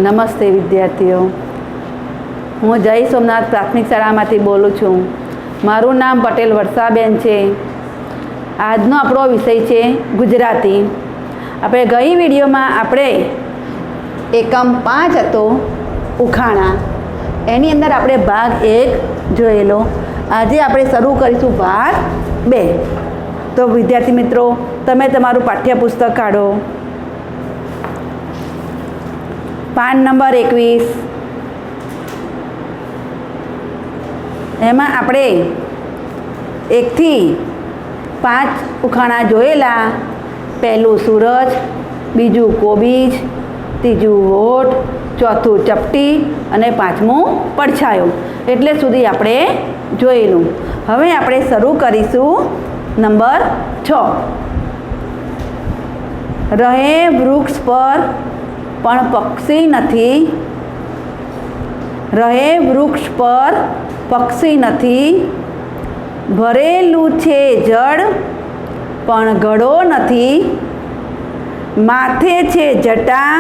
નમસ્તે વિદ્યાર્થીઓ, હું જય સોમનાથ પ્રાથમિક શાળામાંથી બોલું છું. મારું નામ પટેલ વર્ષાબેન છે. આજનો આપણો વિષય છે ગુજરાતી. આપણે ગઈ વિડીયોમાં આપણે એકમ 5 હતો ઉખાણા, એની અંદર આપણે ભાગ 1 જોયેલો. આજે આપણે શરૂ કરીશું ભાગ 2. તો વિદ્યાર્થી મિત્રો, તમે તમારું પાઠ્યપુસ્તક કાઢો. PAN number 21. એમાં આપણે 1 થી 5 ઉખાણા જોયેલા. પહેલું સૂરજ, બીજું કોબીજ, ત્રીજું વોટ, ચોથું ચપટી અને પાંચમું પડછાયો. એટલે સુધી આપણે જોયેલું. હવે આપણે શરૂ કરીશું નંબર 6. રહે વૃક્ષ પર પણ પક્ષી નથી, રહે વૃક્ષ પર પક્ષી નથી, ભરેલું છે જળ પણ ઘડો નથી, માથે છે જટા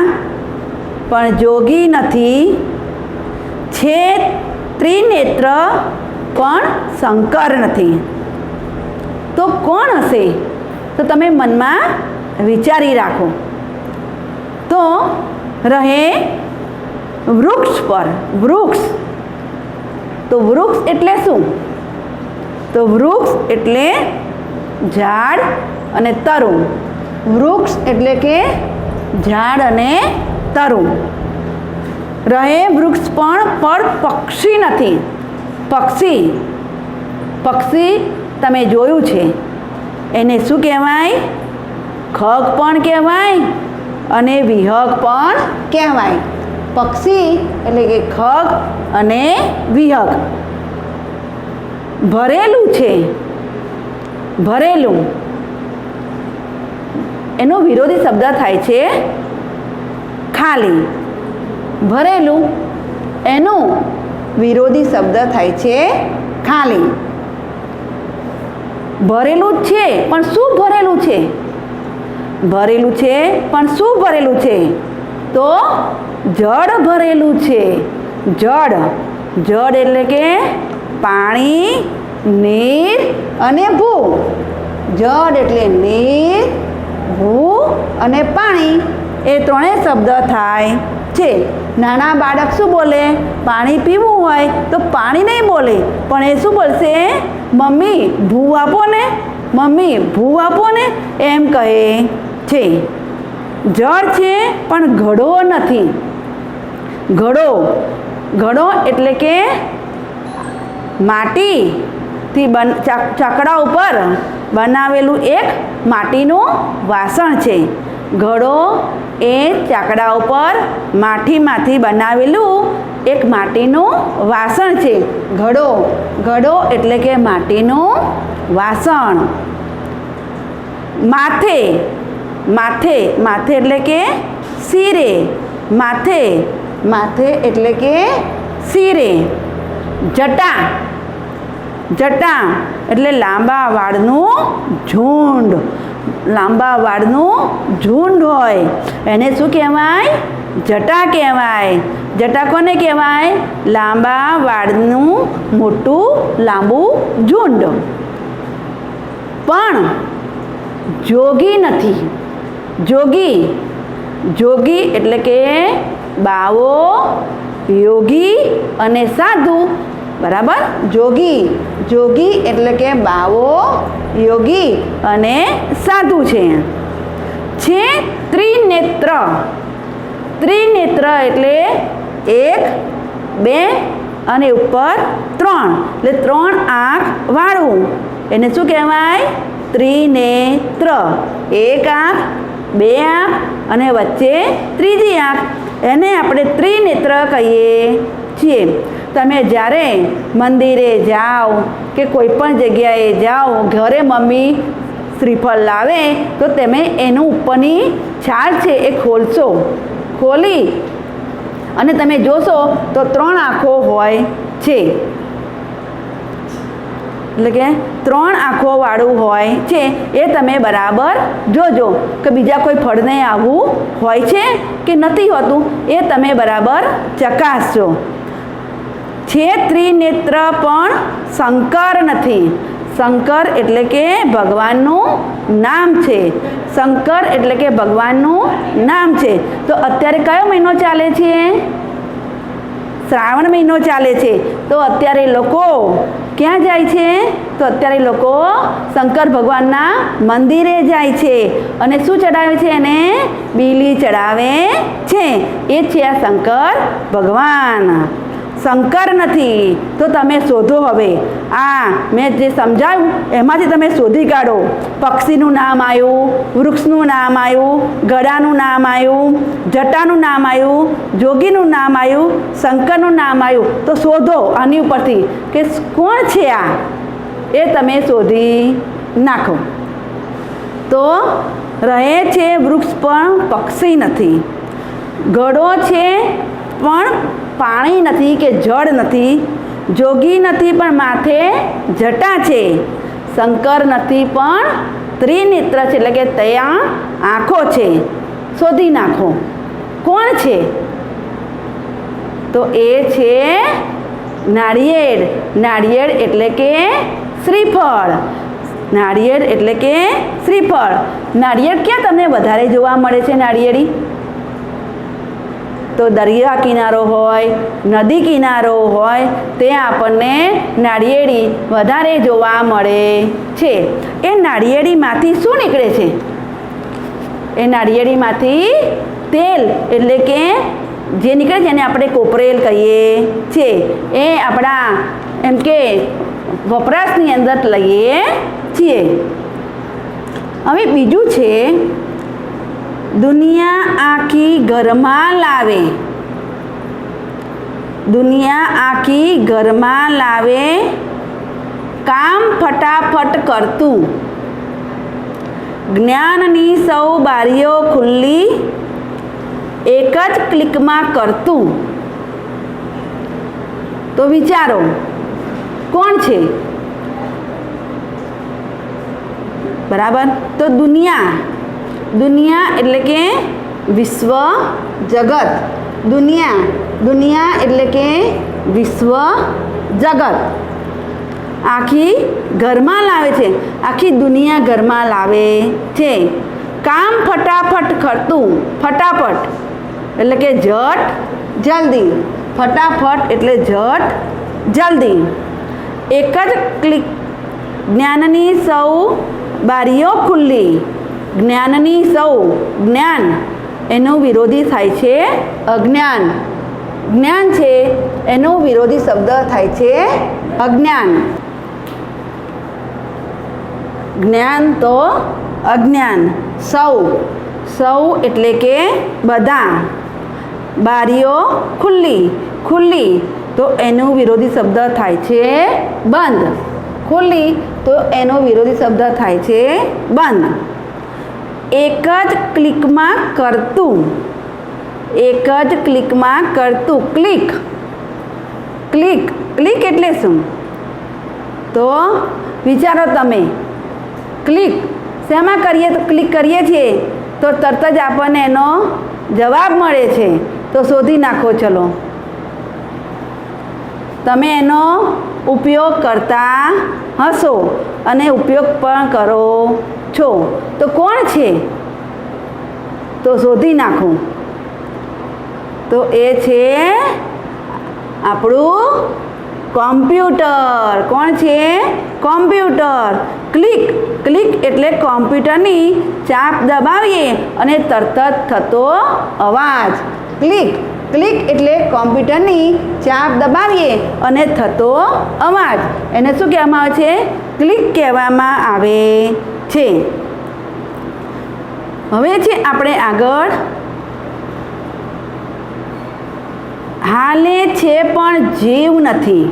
પણ જોગી નથી, છે ત્રિનેત્ર પણ શંકર નથી. તો કોણ હશે? તો તમે મનમાં વિચારી રાખો. તો રહે વૃક્ષ પર, વૃક્ષ, તો વૃક્ષ એટલે શું? તો વૃક્ષ એટલે ઝાડ અને તરુ. વૃક્ષ એટલે કે ઝાડ અને તરુ. રહે વૃક્ષ પણ પક્ષી નથી. પક્ષી, પક્ષી તમે જોયું છે, એને શું કહેવાય? ખગ પણ કહેવાય અને વિહગ પણ કહેવાય. પક્ષી એટલે કે ખગ અને વિહગ. ભરેલું છે, ભરેલું, એનો વિરોધી શબ્દ થાય છે ખાલી. ભરેલું એનો વિરોધી શબ્દ થાય છે ખાલી. ભરેલું જ છે પણ શું ભરેલું છે? ભરેલું છે પણ શું ભરેલું છે? તો જળ ભરેલું છે. જળ, જળ એટલે કે પાણી, નીર અને ભૂ. જળ એટલે નીર, ભૂ અને પાણી, એ ત્રણેય શબ્દ થાય છે. નાના બાળક શું બોલે? પાણી પીવું હોય તો પાણી નહીં બોલે, પણ એ શું બોલશે? મમ્મી ભૂ આપો ને, મમ્મી ભૂ આપો ને, એમ કહે છે. જળ છે પણ ઘડો નથી. ઘડો, ઘડો એટલે કે માટીથી ચાકડા ઉપર બનાવેલું એક માટીનું વાસણ છે. ઘડો એ ચાકડા ઉપર માટીમાંથી બનાવેલું એક માટીનું વાસણ છે. ઘડો, ઘડો એટલે કે માટીનું વાસણ. માથે, માથે, માથે એટલે કે શિરે. માથે, માથે એટલે કે શિરે. જટા, જટા એટલે લાંબા વાળનું ઝુંડ. લાંબા વાળનું ઝુંડ હોય એને શું કહેવાય? જટા કહેવાય. જટા કોને કહેવાય? લાંબા વાળનું મોટું લાંબુ ઝુંડ. પણ જોગી નથી. જોગી, જોગી એટલે કે બાવો, યોગી અને સાધુ. બરાબર? જોગી, જોગી એટલે કે બાવો, યોગી અને સાધુ છે. છે ત્રિનેત્ર. ત્રિનેત્ર એટલે 1, 2 અને ઉપર 3, એટલે 3 આંખ વાળું. એને શું કહેવાય? ત્રિનેત્ર. 1 આંખ, 2 આંખ અને વચ્ચે ત્રીજી આંખ, એને આપણે ત્રિનેત્ર કહીએ છીએ. તમે જ્યારે મંદિરે જાઓ કે કોઈ પણ જગ્યાએ જાઓ, ઘરે મમ્મી શ્રીફળ લાવે તો તમે એનું ઉપરની છાલ છે એ ખોલશો. ખોલી અને તમે જોશો તો 3 આંખો હોય છે. એટલે કે 3 આંખોવાળું હોય છે એ તમે બરાબર જોજો કે બીજા કોઈ ફળને આવું હોય છે કે નથી હોતું એ તમે બરાબર ચકાસજો. છે ત્રિનેત્ર પણ શંકર નથી. શંકર એટલે કે ભગવાનનું નામ છે. શંકર એટલે કે ભગવાનનું નામ છે. તો અત્યારે કયો મહિનો ચાલે છે? શ્રાવણ મહિનો ચાલે છે. તો અત્યારે લોકો ક્યાં જાય છે? તો અત્યારે લોકો શંકર ભગવાનના મંદિરે જાય છે અને શું ચડાવે છે? એને બીલી ચડાવે છે. એ છે આ શંકર ભગવાન. શંકર નથી. તો તમે શોધો. હવે આ મેં જે સમજાવ્યું એમાંથી તમે શોધી કાઢો. પક્ષીનું નામ આવ્યું, વૃક્ષનું નામ આવ્યું, ગળાનું નામ આવ્યું, જટાનું નામ આવ્યું, જોગીનું નામ આવ્યું, શંકરનું નામ આવ્યું. તો શોધો આની ઉપરથી કે કોણ છે આ, એ તમે શોધી નાખો. તો રહે છે વૃક્ષ પણ પક્ષી નથી, ગળો છે પણ પાણી નથી કે જળ નથી, જોગી નથી પણ માથે જટા છે, શંકર નથી પણ ત્રિનેત્ર છે એટલે કે ત્યાં આંખો છે. શોધી નાખો કોણ છે? તો એ છે નાળિયેર. નાળિયેર એટલે કે શ્રીફળ. નાળિયેર એટલે કે શ્રીફળ. નાળિયેર ક્યાં તમને વધારે જોવા મળે છે? નાળિયેરી તો દરિયા કિનારો હોય, નદી કિનારો હોય ત્યાં આપણને નાળિયેરી વધારે જોવા મળે છે. એ નાળિયેરીમાંથી શું નીકળે છે? એ નાળિયેરીમાંથી તેલ એટલે કે જે નીકળે છે એને આપણે કોપરેલ કહીએ છીએ. એ આપણા એમ કે વપરાશની અંદર લઈએ છીએ. હવે બીજું છે દુનિયા આખી ઘરમાં લાવે. દુનિયા આખી ઘરમાં લાવે, કામ ફટાફટ કરતું, જ્ઞાનની સૌ બારીઓ ખુલ્લી, એક જ ક્લિકમાં કરતું. તો વિચારો કોણ છે? બરાબર. તો દુનિયા. દુનિયા એટલે કે વિશ્વ જગત. દુનિયા. દુનિયા એટલે કે વિશ્વ જગત. આખી ઘરમાં લાવે છે. આખી દુનિયા ઘરમાં લાવે છે. કામ ફટાફટ કરતું. ફટાફટ એટલે કે ઝટ જલ્દી. ફટાફટ એટલે ઝટ જલ્દી. એક જ ક્લિક. જ્ઞાનની સૌ બારીઓ ખુલ્લી. જ્ઞાનની સૌ. જ્ઞાન એનું વિરોધી થાય છે અજ્ઞાન. જ્ઞાન છે એનો વિરોધી શબ્દ થાય છે અજ્ઞાન. જ્ઞાન તો અજ્ઞાન. સૌ. સૌ એટલે કે બધા. બારીઓ ખુલ્લી. ખુલ્લી તો એનો વિરોધી શબ્દ થાય છે બંધ. ખુલ્લી તો એનો વિરોધી શબ્દ થાય છે બંધ. એક જ ક્લિકમાં કરતું. એક જ ક્લિકમાં કરતું. ક્લિક. ક્લિક. ક્લિક એટલે શું? તો વિચારો તમે. ક્લિક શેમાં કરીએ? તો ક્લિક કરીએ છીએ તો તરત જ આપણને એનો જવાબ મળે છે. તો શોધી નાખો. ચલો તમે એનો ઉપયોગ કરતા હશો અને ઉપયોગ પણ કરો છો. તો કોણ છે? તો શોધી નાખો. તો એ છે આપણું કોમ્પ્યુટર. કોણ છે? કોમ્પ્યુટર. ક્લિક. ક્લિક એટલે કોમ્પ્યુટરની ચાપ દબાવીએ અને તરત જ થતો અવાજ. ક્લિક. ક્લિક એટલે કોમ્પ્યુટરની ચાપ દબાવીએ અને થતો અવાજ. એને શું કહેવામાં આવે છે? ક્લિક કહેવામાં આવે છે. હવે છે આપણે આગળ હાલે છે પણ જીવ નથી.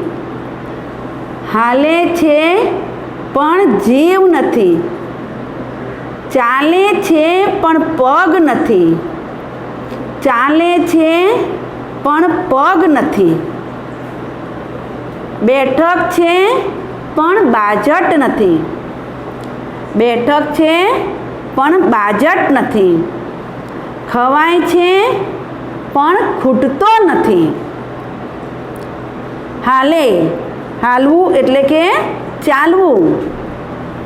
હાલે છે પણ જીવ નથી. ચાલે છે પણ પગ નથી. ચાલે છે પણ પગ નથી. બેઠક છે પણ બાજટ નથી. બેઠક છે પણ બાજટ નથી. ખવાય છે પણ ખૂટતો નથી. હાલે, હાલવું એટલે કે ચાલવું,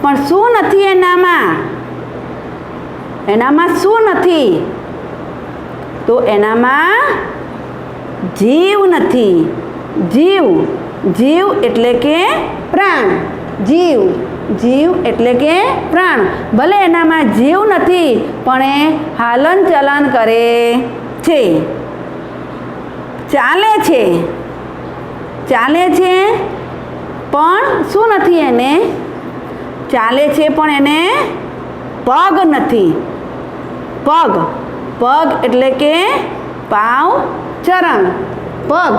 પણ શું નથી એનામાં? એનામાં શું નથી? તો એનામાં જીવ નથી. જીવ, જીવ એટલે કે પ્રાણ. જીવ, જીવ એટલે કે પ્રાણ. ભલે એનામાં જીવ નથી પણ એ હાલન ચલન કરે છે. ચાલે છે, ચાલે છે પણ શું નથી એને? ચાલે છે પણ એને પગ નથી. પગ, પગ એટલે કે પાવ ચરણ. પગ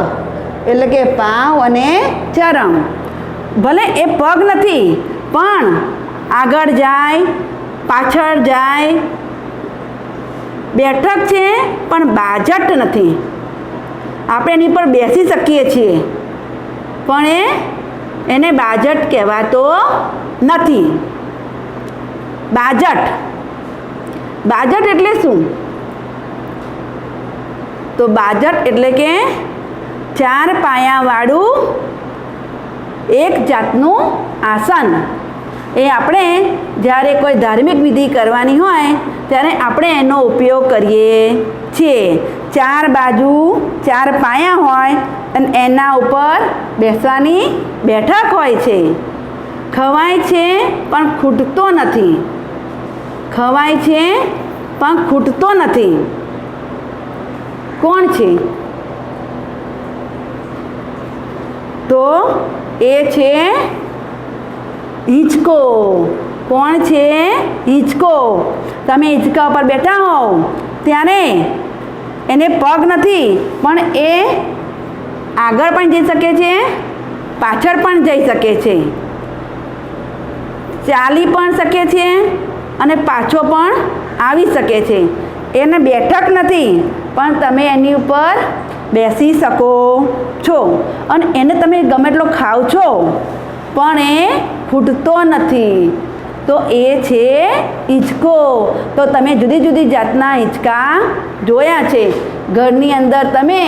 એટલે કે પાવ અને ચરણ. ભલે એ પગ નથી પણ આગળ જાય, પાછળ જાય. બેઠક છે પણ બાજટ નથી. આપણે એની પર બેસી શકીએ છીએ પણ એને બાજટ કહેવાતો નથી. બાજટ, બાજટ એટલે શું? તો બાજટ એટલે કે 4 પાયાવાળું એક જાતનું આસન. એ આપણે જ્યારે કોઈ ધાર્મિક વિધિ કરવાની હોય ત્યારે આપણે એનો ઉપયોગ કરીએ છીએ. 4 બાજુ 4 પાયા હોય અને એના ઉપર બેસવાની બેઠક હોય છે. ખવાય છે પણ ખૂટતો નથી. ખવાય છે પણ ખૂટતો નથી. કોણ છે? તો એ છે હિંચકો. કોણ છે? હિંચકો. તમે હિંચકા ઉપર બેઠા હોવ ત્યારે એને પગ નથી પણ એ આગળ પણ જઈ શકે છે, પાછળ પણ જઈ શકે છે, ચાલી પણ શકે છે અને પાછો પણ આવી શકે છે. એને બેઠક નથી પણ તમે એની ઉપર બેસી શકો છો અને એને તમે ગમે એટલો ખાઓ છો પણ એ ખૂટતો નથી. તો એ છે હિંચકો. તો તમે જુદી જુદી જાતના હિંચકા જોયા છે. ઘરની અંદર તમે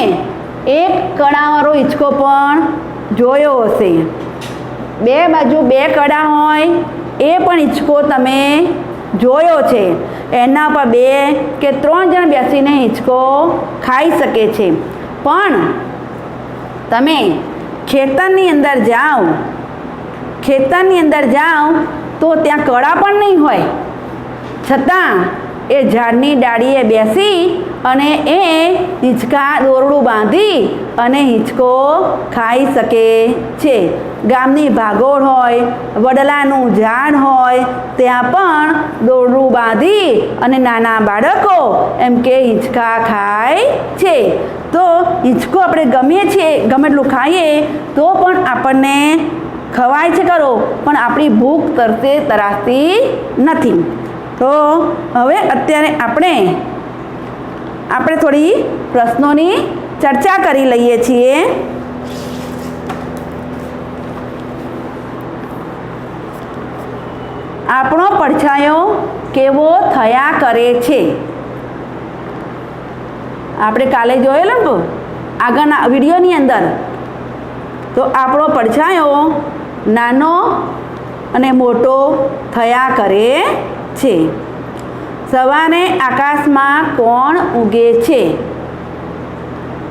એક કડાવાળો હિંચકો પણ જોયો હશે. 2 બાજુ 2 કડા હોય એ પણ હિંચકો તમે જોયો છે. એના પર 2 કે 3 જણ બેસીને હિંચકો ખાઈ શકે છે. પણ તમે ખેતરની અંદર જાઓ, ખેતરની અંદર જાઓ તો ત્યાં કડા પણ નહીં હોય, છતાં એ ઝાડની ડાળીએ બેસી અને એ હિંચકા દોરડું બાંધી અને હિંચકો ખાઈ શકે છે. ગામની ભાગોળ હોય, વડલાનું ઝાડ હોય ત્યાં પણ દોરડું બાંધી અને નાના બાળકો એમ કે હિંચકા ખાય છે. તો હિંચકો આપણે ગમે છે, ગમે એટલું ખાઈએ તો પણ આપણને ખવાય છે ખરો પણ આપણી ભૂખ તરસે તરાસતી નથી. તો હવે અત્યારે આપણે થોડી પ્રશ્નોની ચર્ચા કરી લઈએ છીએ. આપણો પડછાયો કેવો થયા કરે છે? આપણે કાલે જોયેલો ને આગળના વિડીયોની અંદર. તો આપણો પડછાયો નાનો અને મોટો થયા કરે છે. સવારે આકાશમાં કોણ ઉગે છે?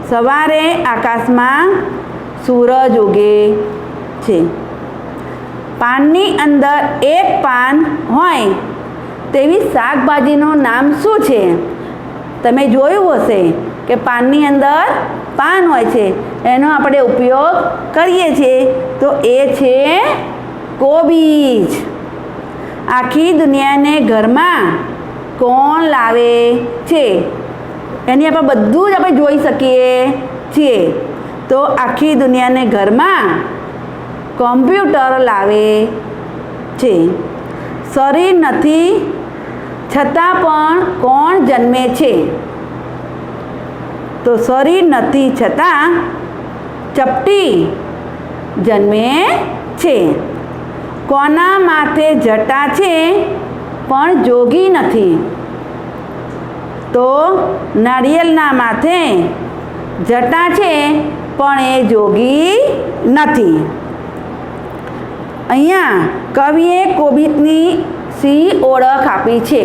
સવારે આકાશમાં સૂરજ ઉગે છે. પાનની અંદર એક પાન હોય તેવી શાકભાજીનું નામ શું છે? તમે જોયું હશે કે પાનની અંદર પાન હોય છે, એનો આપણે ઉપયોગ કરીએ છીએ. તો એ છે કોબીજ. આખી દુનિયાને ઘરમાં કોણ લાવે છે? એની આપણે બધું જ આપણે જોઈ શકીએ છીએ. તો આખી દુનિયાને ઘરમાં કોમ્પ્યુટર લાવે છે. શરીર નથી છતાં પણ કોણ જન્મે છે? તો શરીર નથી છતાં ચપટી જન્મે છે. કોના માથે જટા છે પણ જોગી નથી? તો નારિયેળના માથે જટા છે પણ એ જોગી નથી. અહીંયા કવિએ કોબીજની સી ઓળખ આપી છે.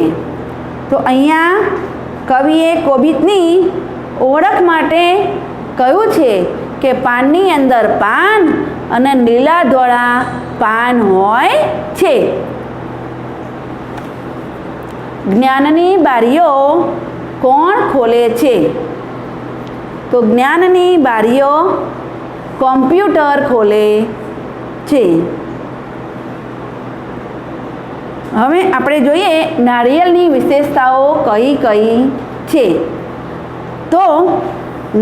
તો અહીંયા કવિએ કોબીજની ઓળખ માટે કહ્યું છે કે પાનની અંદર પાન અને લીલા ધોળા પાન હોય છે. જ્ઞાનની બારીઓ કોણ ખોલે છે? તો જ્ઞાનની બારીઓ કોમ્પ્યુટર ખોલે છે. હવે આપણે જોઈએ નારિયેળની વિશેષતાઓ કઈ કઈ છે. તો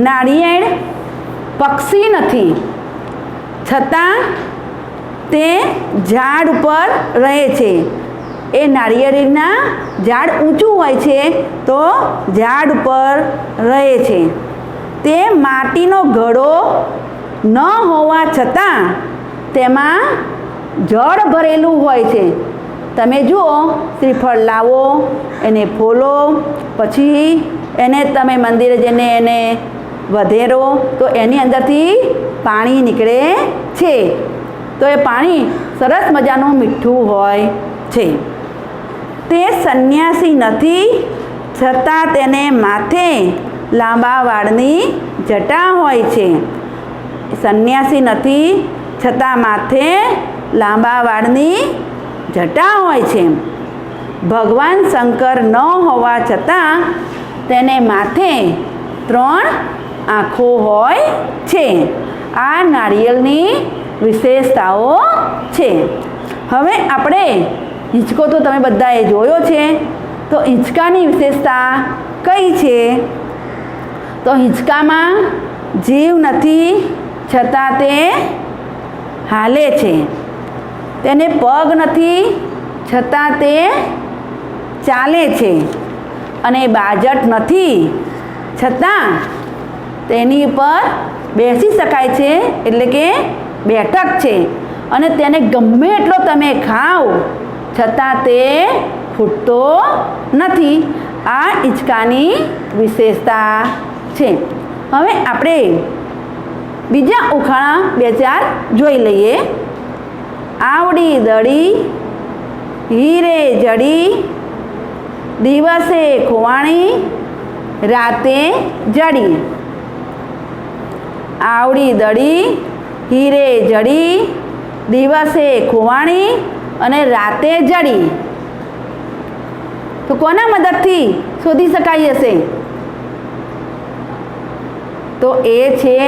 નારિયેળ પક્ષી નથી, છતાં તે ઝાડ ઉપર રહે છે. એ નારિયેળીના ઝાડ ઊંચું હોય છે તો ઝાડ ઉપર રહે છે. તે માટીનો ઘડો ન હોવા છતાં તેમાં જળ ભરેલું હોય છે. તમે જુઓ, શ્રીફળ લાવો, એને ફોલો, પછી એને તમે મંદિરે જઈને એને વધેરો તો એની અંદરથી પાણી નીકળે છે. તો એ પાણી સરસ મજાનું મીઠું હોય છે. તે સંન્યાસી નથી, છતાં તેને માથે લાંબા વાળની જટા હોય છે. સંન્યાસી નથી, છતાં માથે લાંબા વાળની જટા હોય છે. ભગવાન શંકર ન હોવા છતાં તેને માથે 3 આંખો હોય છે. આ નારિયેળની વિશેષતાઓ છે. હવે આપણે હિંચકો તો તમે બધાએ જોયો છે. તો હિંચકાની વિશેષતા કઈ છે? તો હિંચકામાં જીવ નથી, છતાં તે હાલે છે. તેને પગ નથી, છતાં તે ચાલે છે. અને બાજટ નથી, છતાં તેની પર બેસી શકાય છે, એટલે કે બેઠક છે. અને તેને ગમે એટલો તમે ખાઓ છતાં તે ફૂટતો નથી. આ હિંચકાની વિશેષતા છે. હવે આપણે બીજા ઉખાણા 2-4 જોઈ લઈએ. આવડી દડી હીરે જડી, દિવસે ખોવાણી રાતે જડી. આવડી દડી હીરે જડી, દિવસે ખોવાણી અને રાતે જડી. તો કોના મદદથી શોધી શકાય હશે? તો એ છે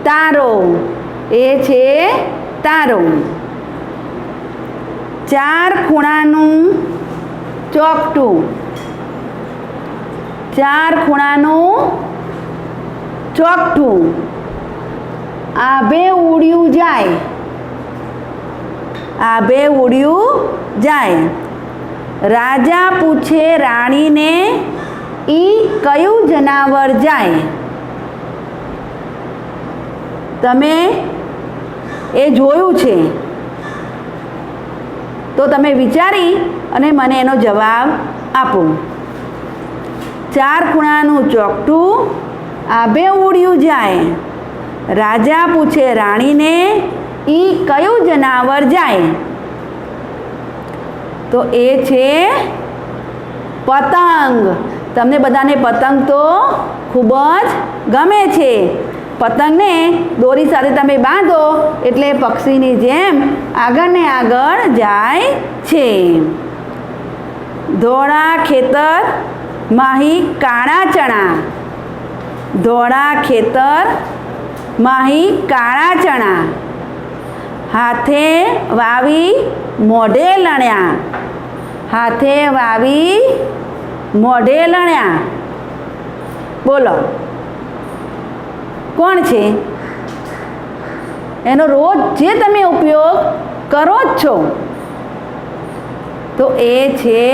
તારો. એ છે તારો. 4 ખૂણાનું ચોકઠું. 4 ખૂણાનું ચોકઠું આભે ઉડ્યું જાય. આભે ઉડ્યું જાય. રાજા પૂછે રાણીને, ઈ કયું જનાવર જાય? તમે એ જોયું છે તો તમે વિચારી અને મને એનો જવાબ આપો. 4 ખૂણાનું ચોકઠું આભે ઉડ્યું જાય. રાજા પૂછે રાણીને, ઈ કયું જનાવર જાય? તો એ છે પતંગ. તમને બધાને પતંગ તો ખૂબ જ ગમે છે. પતંગને દોરી સાથે તમે બાંધો એટલે પક્ષીની જેમ આગળ ને આગળ જાય છે. ધોળા ખેતર માહી કાળા ચણા. ધોળા ખેતર માહી કાળા ચણા, હાથે વાવી મોઢે લણ્યા. હાથે વાવી મોઢે લણ્યા. બોલો કોણ છે? એનો રોજ જે તમે ઉપયોગ કરો જ છો. તો એ છે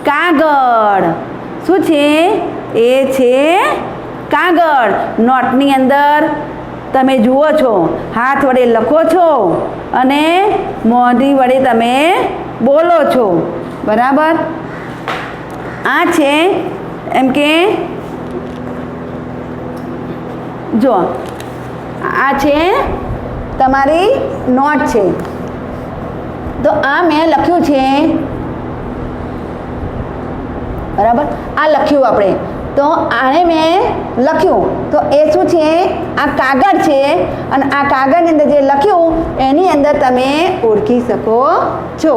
કાગળ. શું છે? એ છે કાગળ. નોટની અંદર તમે જુઓ છો, હાથ વડે લખો છો અને મોઢી વડે તમે બોલો છો, બરાબર. આ છે એમ કે જો આ છે તમારી નોટ છે. તો આ મેં લખ્યું છે, બરાબર. આ લખ્યું આપણે, તો આને મેં લખ્યું, તો એ શું છે, આ કાગળ છે અને આ કાગળની અંદર જે લખ્યું એની અંદર તમે ઓળખી શકો છો.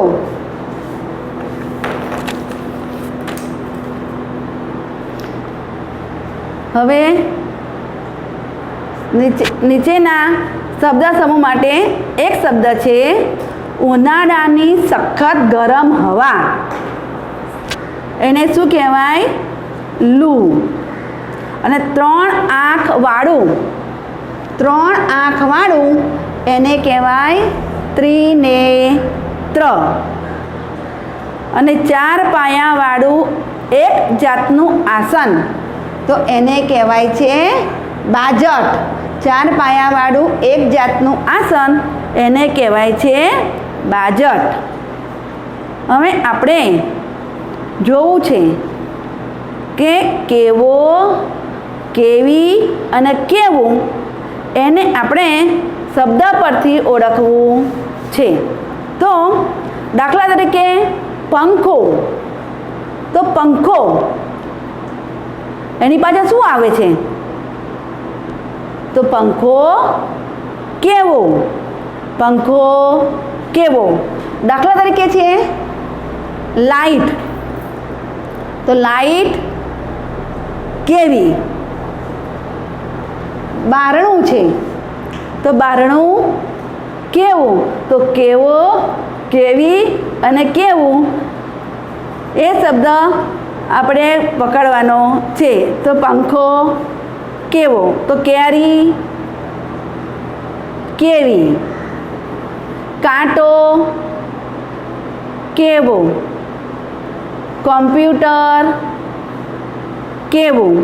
હવે નીચેના શબ્દ સમૂહ માટે એક શબ્દ છે ઉનાળાની સખત ગરમ હવા. એને શું કહેવાય? લૂ. અને 3 આંખવાળું એને કહેવાય ત્રિનેત્ર. અને 4 પાયાવાળું એક જાતનું આસન, તો એને કહેવાય છે બાજટ. 4 પાયાવાળું એક જાતનું આસન એને કહેવાય છે બાજટ. હવે આપણે જોવું છે કે કેવો, કેવી અને કેવું એને આપણે શબ્દ પરથી ઓળખવું છે. તો દાખલા તરીકે પંખો, તો પંખો એની પાછળ શું આવે છે? તો પંખો કેવો, પંખો કેવો. દાખલા તરીકે છે લાઈટ, તો લાઈટ કેવી. બારણું છે, તો બારણું કેવું. તો કેવો, કેવી અને કેવું એ શબ્દ આપણે પકડવાનો છે. તો પંખો કેવો, તો કેરી કેવી. કાંટો કેવો, કોમ્પ્યુટર કેવું.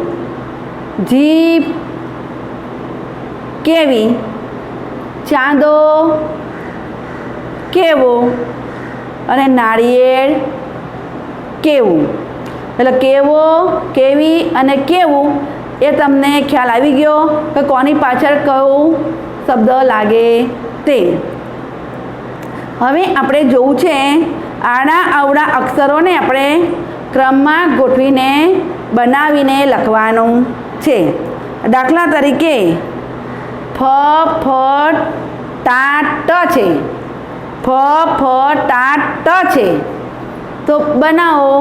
જીભ કેવી. ચાંદો કેવો અને નાળિયેર કેવું. એટલે કેવો, કેવી અને કેવું એ તમને ખ્યાલ આવી ગયો કે કોની પાછળ કયો શબ્દ લાગે તે. હવે આપણે જોવું છે આડા અવળા અક્ષરોને આપણે ક્રમમાં ગોઠવીને બનાવીને લખવાનું છે. દાખલા તરીકે ફ ફ ટા ટ છે, ફ ફ ટા ટ છે, તો બનાવો.